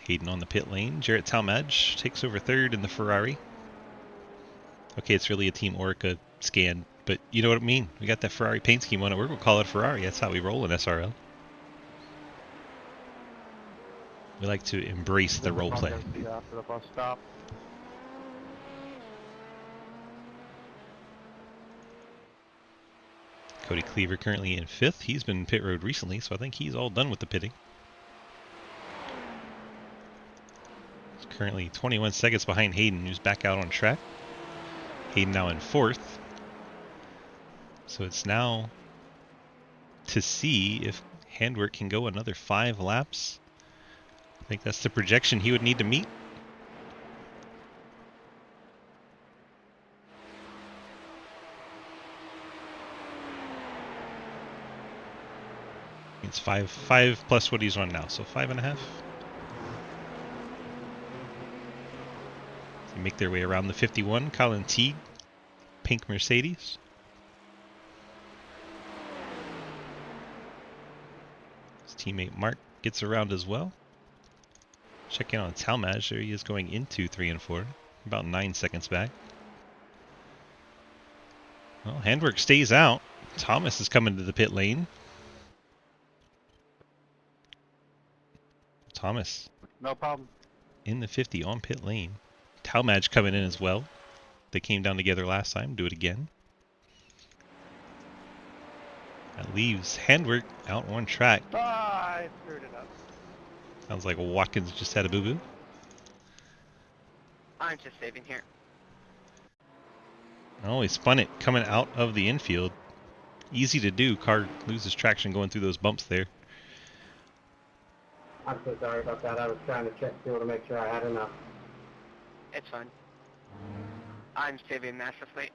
Hayden on the pit lane. Jarrett Talmadge takes over third in the Ferrari. Okay, it's really a Team Orica scan, but you know what I mean. We got that Ferrari paint scheme on it. We're going to call it Ferrari. That's how we roll in SRL. We like to embrace the role play. Yeah, after the bus stop. Cody Cleaver currently in 5th. He's been pit road recently, so I think he's all done with the pitting. Currently 21 seconds behind Hayden, who's back out on track. Hayden now in 4th. So it's now to see if Handwork can go another 5 laps. I think that's the projection he would need to meet. It's five plus what he's on now, so 5.5. They make their way around the 51. Colin Teague, pink Mercedes. His teammate Mark gets around as well. Check in on Talmadge. There he is going into 3 and 4. About 9 seconds back. Well, Handwork stays out. Thomas is coming to the pit lane. Thomas No problem. in the 50 on pit lane. Talmadge coming in as well. They came down together last time. Do it again. That leaves Handwork out on track. Ah, I screwed it up. Sounds like Watkins just had a boo-boo. I'm just saving here. Oh, he spun it coming out of the infield. Easy to do. Car loses traction going through those bumps there. I'm so sorry about that. I was trying to check fuel to make sure I had enough. It's fine. I'm saving massively.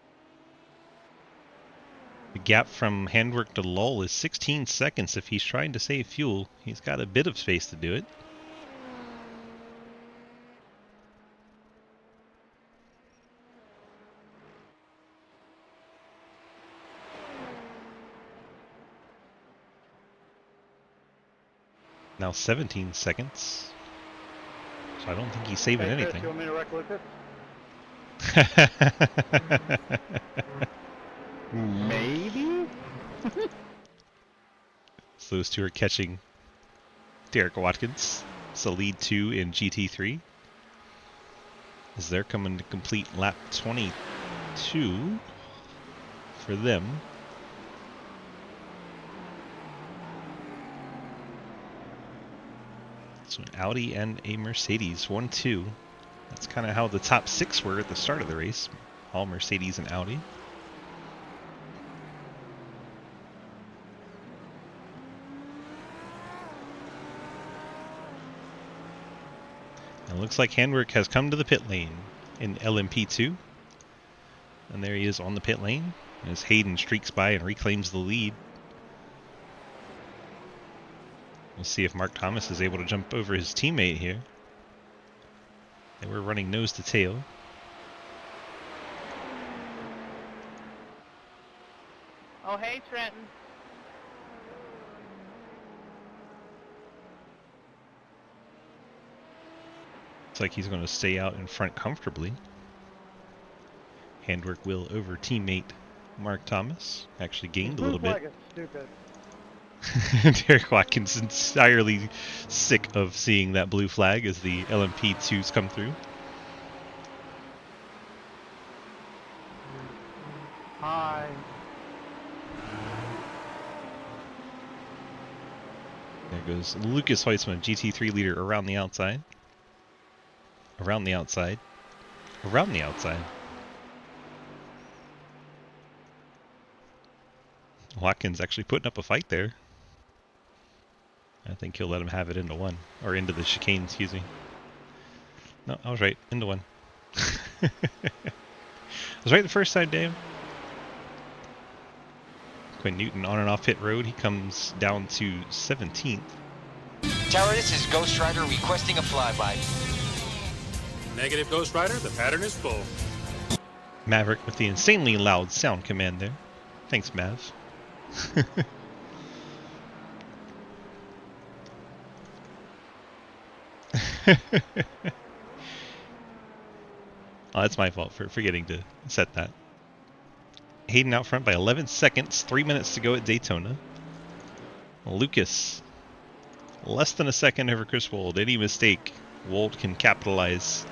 The gap from Handwork to Lull is 16 seconds if he's trying to save fuel. He's got a bit of space to do it. Now 17 seconds. So I don't think he's saving Hey, Chris, anything. you want me to wreck Lucas? Maybe? So those two are catching Derek Watkins. It's the lead 2 in GT3. As they're coming to complete lap 22 for them. So an Audi and a Mercedes, 1-2. That's kind of how the top 6 were at the start of the race. All Mercedes and Audi. It looks like Handwork has come to the pit lane in LMP2. And there he is on the pit lane as Hayden streaks by and reclaims the lead. We'll see if Mark Thomas is able to jump over his teammate here. They were running nose to tail. Oh, hey, Trenton. Looks like he's going to stay out in front comfortably. Handwork will over teammate Mark Thomas. Actually gained a little bit. It's stupid. Derek Watkins entirely sick of seeing that blue flag as the LMP2s come through. Hi. There goes Lucas Heusman, GT3 leader, around the outside. Around the outside. Around the outside. Watkins actually putting up a fight there. I think he'll let him have it into 1. Or into the chicane, excuse me. No, I was right. Into 1. I was right the first time, Dave. Quinn Newton on and off pit road. He comes down to 17th. Tower, this is Ghost Rider requesting a flyby. Negative, Ghost Rider. The pattern is full. Maverick with the insanely loud sound command there. Thanks, Mav. Oh, that's my fault for forgetting to set that. Hayden out front by 11 seconds. 3 minutes to go at Daytona. Lucas, less than a second over Chris Wold. Any mistake, Wold can capitalize.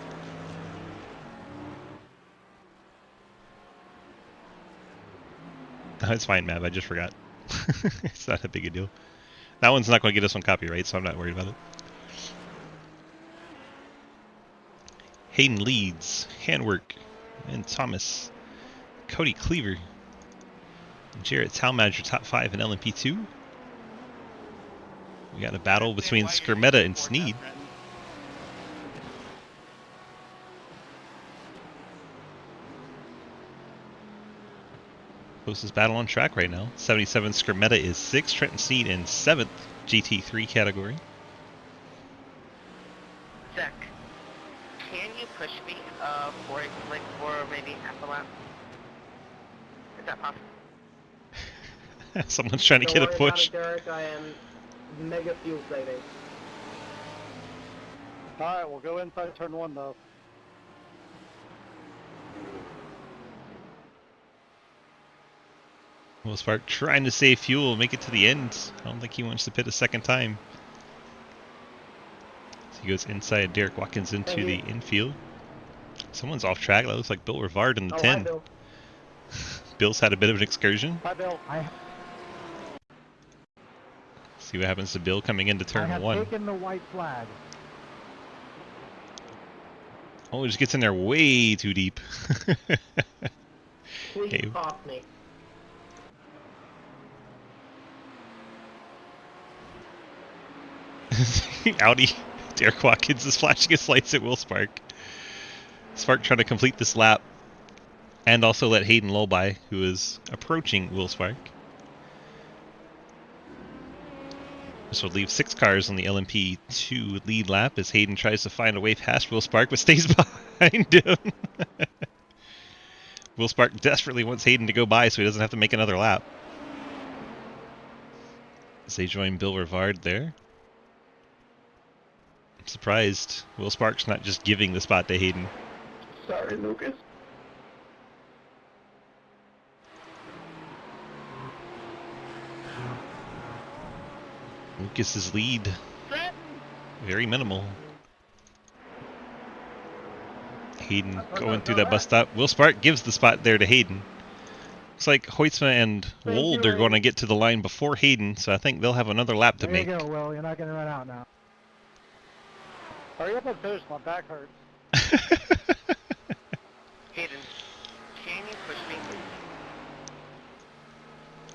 Oh, it's fine, Mav. I just forgot. It's not a big a deal. That one's not going to get us on copyright, so I'm not worried about it. Hayden leads. Handwork. And Thomas. Cody Cleaver. Jarrett Talmadge are top 5 in LMP2. We got a battle between Skermetta and Sneed. Closest battle on track right now. 77 Skermetta is 6th. Trenton Sneed in 7th GT3 category. Zach, can you push me for maybe half a lap? Is that possible? Someone's trying to get a push. Derek, I am mega fuel saving. Alright, we'll go inside turn 1 though. Will Spark trying to save fuel, make it to the end. I don't think he wants to pit a second time. So he goes inside Derek Watkins into the infield. Someone's off track. That looks like Bill Rivard in the 10. Hi, Bill. Bill's had a bit of an excursion. Hi, Bill. See what happens to Bill coming into turn 1. I have taken the white flag. Oh, it just gets in there way too deep. Please Okay. pop me. Audi. Derek Watkins is flashing his lights at Will Spark. Spark trying to complete this lap and also let Hayden low by, who is approaching Will Spark. This would leave 6 cars on the LMP2 lead lap as Hayden tries to find a way past Will Spark but stays behind him. Will Spark desperately wants Hayden to go by so he doesn't have to make another lap. As they join Bill Rivard there. I'm surprised Will Spark's not just giving the spot to Hayden. Sorry, Lucas. Lucas's lead, very minimal. Hayden going through that bus stop. Will Spark gives the spot there to Hayden. Looks like Hoytsma and Wold are going to get to the line before Hayden, so I think they'll have another lap to make. There you go, Will. You're not going to run out now. Hurry up and finish, my back hurts. Hayden, can you push me, please?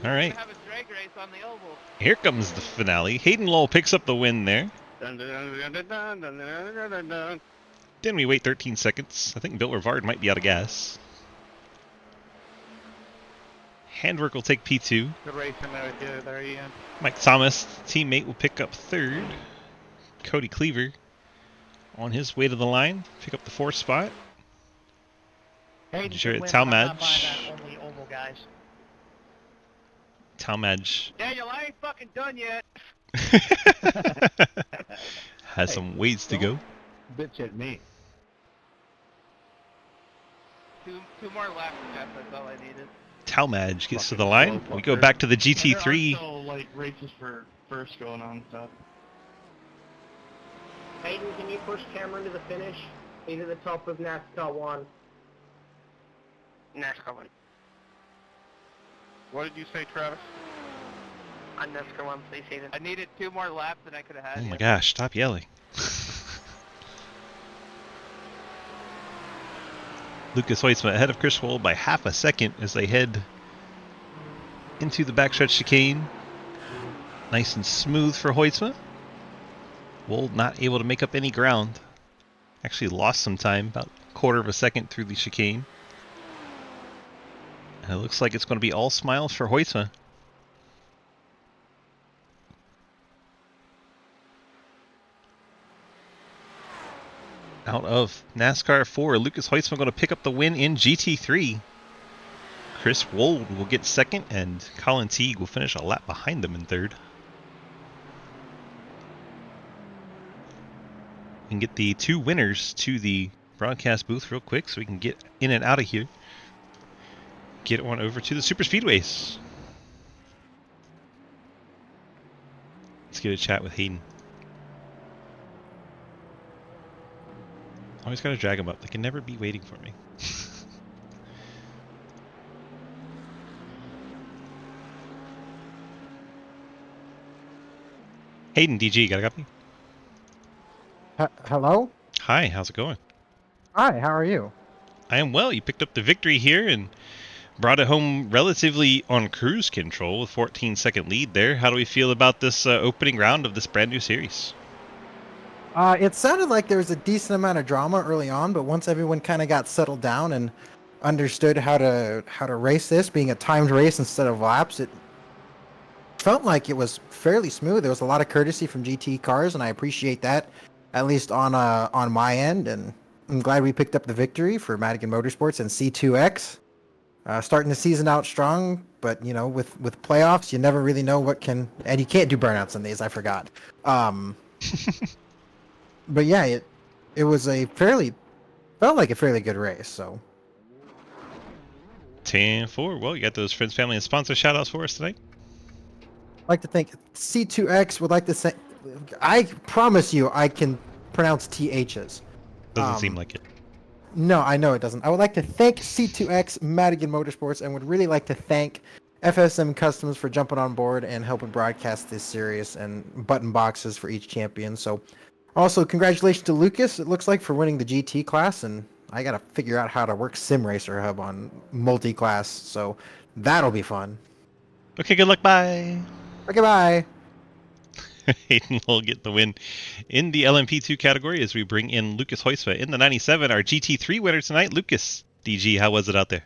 All right, Have a drag race on the oval. here comes the finale. Hayden Lowell picks up the win there. Dun, dun, dun, dun, dun, dun, dun, dun, dun, dun. Then we wait 13 seconds. I think Bill Rivard might be out of gas. Handwork will take P2. Good racing there, Ian. Mike Thomas, teammate, will pick up 3rd. Cody Cleaver on his way to the line, pick up the 4th spot. Jarrett Talmadge. Only oval guys. Talmadge Daniel, I ain't fucking done yet. has some ways to go. Bitch at me. Two more laps, Jeff. That's all I needed. Talmadge gets to the line. We go back to the GT3. There are still, like, races for first going on and stuff. Hayden, can you push Cameron to the finish? He's at the top of NASCAR 1. NASCAR 1. What did you say, Travis? On NASCAR 1, please, Hayden. I needed 2 more laps than I could have had. Oh my gosh, stop yelling. Lucas Hoytsma ahead of Chris Wold by half a second as they head into the backstretch chicane. Nice and smooth for Hoytsma. Wold not able to make up any ground. Actually lost some time, about a quarter of a second through the chicane. And it looks like it's going to be all smiles for Hoytsma. Out of NASCAR 4, Lucas Hoytsma going to pick up the win in GT3. Chris Wold will get 2nd, and Colin Teague will finish a lap behind them in 3rd. We can get the 2 winners to the broadcast booth real quick so we can get in and out of here. Get on over to the Super Speedways. Let's get a chat with Hayden. Always gotta drag them up. They can never be waiting for me. Hayden, DG, got a copy? Hello? Hi, how's it going? Hi, how are you? I am well. You picked up the victory here and brought it home relatively on cruise control with 14-second lead there. How do we feel about this opening round of this brand new series? It sounded like there was a decent amount of drama early on, but once everyone kind of got settled down and understood how to race this, being a timed race instead of laps, it felt like it was fairly smooth. There was a lot of courtesy from GT cars, and I appreciate that, at least on my end. And I'm glad we picked up the victory for Madigan Motorsports and C2X. Starting the season out strong, but with playoffs, you never really know what can, and you can't do burnouts on these. I forgot. But yeah, it was felt like a fairly good race. So 10-4. Well, you got those friends, family, and sponsor shout-outs for us tonight? I'd like to thank C2X. Would like to say, I promise you, I can pronounce THs. Doesn't seem like it. No, I know it doesn't. I would like to thank C2X Madigan Motorsports and would really like to thank FSM Customs for jumping on board and helping broadcast this series and button boxes for each champion. So also congratulations to Lucas, it looks like, for winning the GT class, and I got to figure out how to work Sim Racer Hub on multi-class, so that'll be fun. Okay, good luck. Bye. Okay, bye. Hayden will get the win in the LMP2 category as we bring in Lucas Hoysma in the 97, our GT3 winner tonight. Lucas, DG, how was it out there?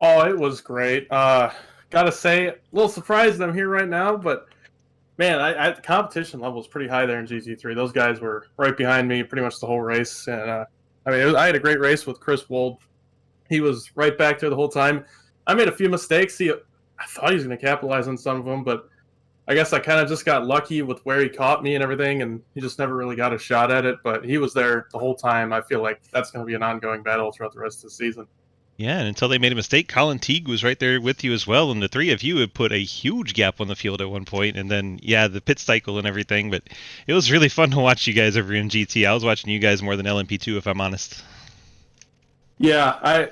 Oh, it was great. Gotta say, a little surprised I'm here right now, but man, the competition level was pretty high there in GT3. Those guys were right behind me pretty much the whole race, and I had a great race with Chris Wold. He was right back there the whole time. I made a few mistakes. I thought he was going to capitalize on some of them, but I guess I kind of just got lucky with where he caught me and everything, and he just never really got a shot at it. But he was there the whole time. I feel like that's going to be an ongoing battle throughout the rest of the season. Yeah, and until they made a mistake, Colin Teague was right there with you as well, and the three of you had put a huge gap on the field at one point, and then, yeah, the pit cycle and everything, but it was really fun to watch you guys over in GT. I was watching you guys more than LMP2, if I'm honest. Yeah, I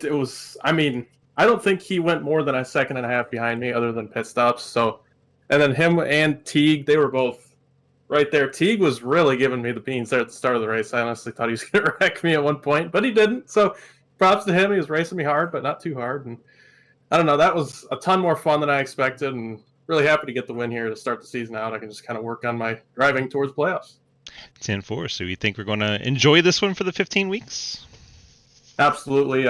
don't think he went more than a second and a half behind me other than pit stops, so, and then him and Teague, they were both right there. Teague was really giving me the beans there at the start of the race. I honestly thought he was going to wreck me at one point, but he didn't, so props to him. He was racing me hard, but not too hard. And I don't know, that was a ton more fun than I expected, and really happy to get the win here to start the season out. I can just kind of work on my driving towards playoffs. 10-4, so you think we're going to enjoy this one for the 15 weeks? Absolutely.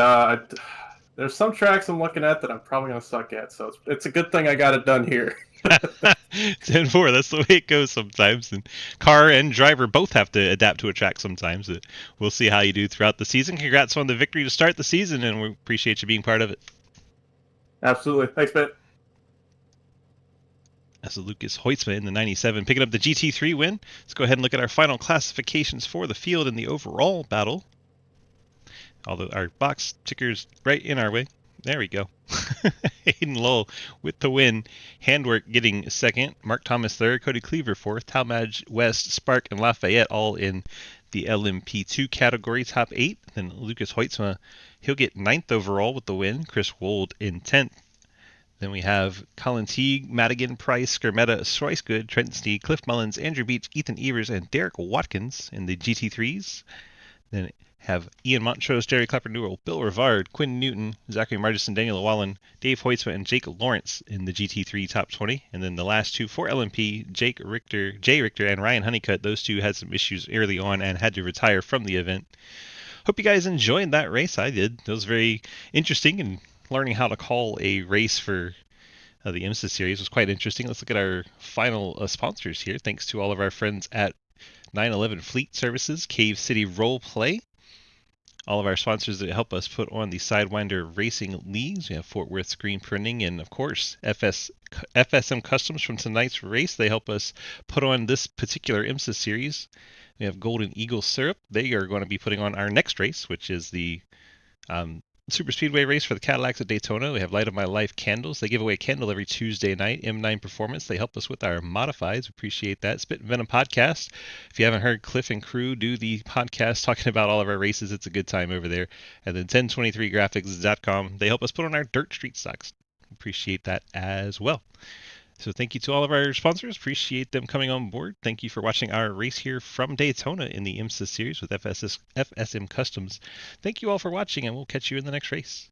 There's some tracks I'm looking at that I'm probably going to suck at, so it's a good thing I got it done here. 10-4, that's the way it goes sometimes. And car and driver both have to adapt to a track sometimes. We'll see how you do throughout the season. Congrats on the victory to start the season, and we appreciate you being part of it. Absolutely. Thanks, Ben. That's Lucas Hoytsma in the 97, picking up the GT3 win. Let's go ahead and look at our final classifications for the field in the overall battle. Although our box ticker's right in our way. There we go. Hayden Lowell with the win. Handwork getting second. Mark Thomas third. Cody Cleaver fourth. Talmadge, West, Spark, and Lafayette all in the LMP2 category, top 8. Then Lucas Hoytsma, he'll get 9th overall with the win. Chris Wold in 10th. Then we have Colin Teague, Madigan, Price, Skermetta, Sroisgood, Trenton Sneed, Cliff Mullins, Andrew Beach, Ethan Evers, and Derek Watkins in the GT3s. Then have Ian Montrose, Jerry Clapper Newell, Bill Rivard, Quinn Newton, Zachary Margison, Daniel Wallen, Dave Hoytsma, and Jake Lawrence in the GT3 top 20. And then the last two for LMP, Jay Richter, and Ryan Honeycutt. Those two had some issues early on and had to retire from the event. Hope you guys enjoyed that race. I did. It was very interesting, and learning how to call a race for the IMSA series was quite interesting. Let's look at our final sponsors here. Thanks to all of our friends at 911 Fleet Services, Cave City Roleplay, all of our sponsors that help us put on the Sidewinder Racing Leagues. We have Fort Worth Screen Printing, and of course FSM Customs from tonight's race. They help us put on this particular IMSA series. We have Golden Eagle Syrup. They are going to be putting on our next race, which is the Super Speedway race for the Cadillacs at Daytona. We have Light of My Life candles. They give away a candle every Tuesday night. M9 Performance. They help us with our modifieds. Appreciate that. Spit and Venom podcast. If you haven't heard Cliff and crew do the podcast talking about all of our races, it's a good time over there. And then 1023graphics.com. They help us put on our dirt street stocks. Appreciate that as well. So thank you to all of our sponsors. Appreciate them coming on board. Thank you for watching our race here from Daytona in the IMSA series with FSM Customs. Thank you all for watching, and we'll catch you in the next race.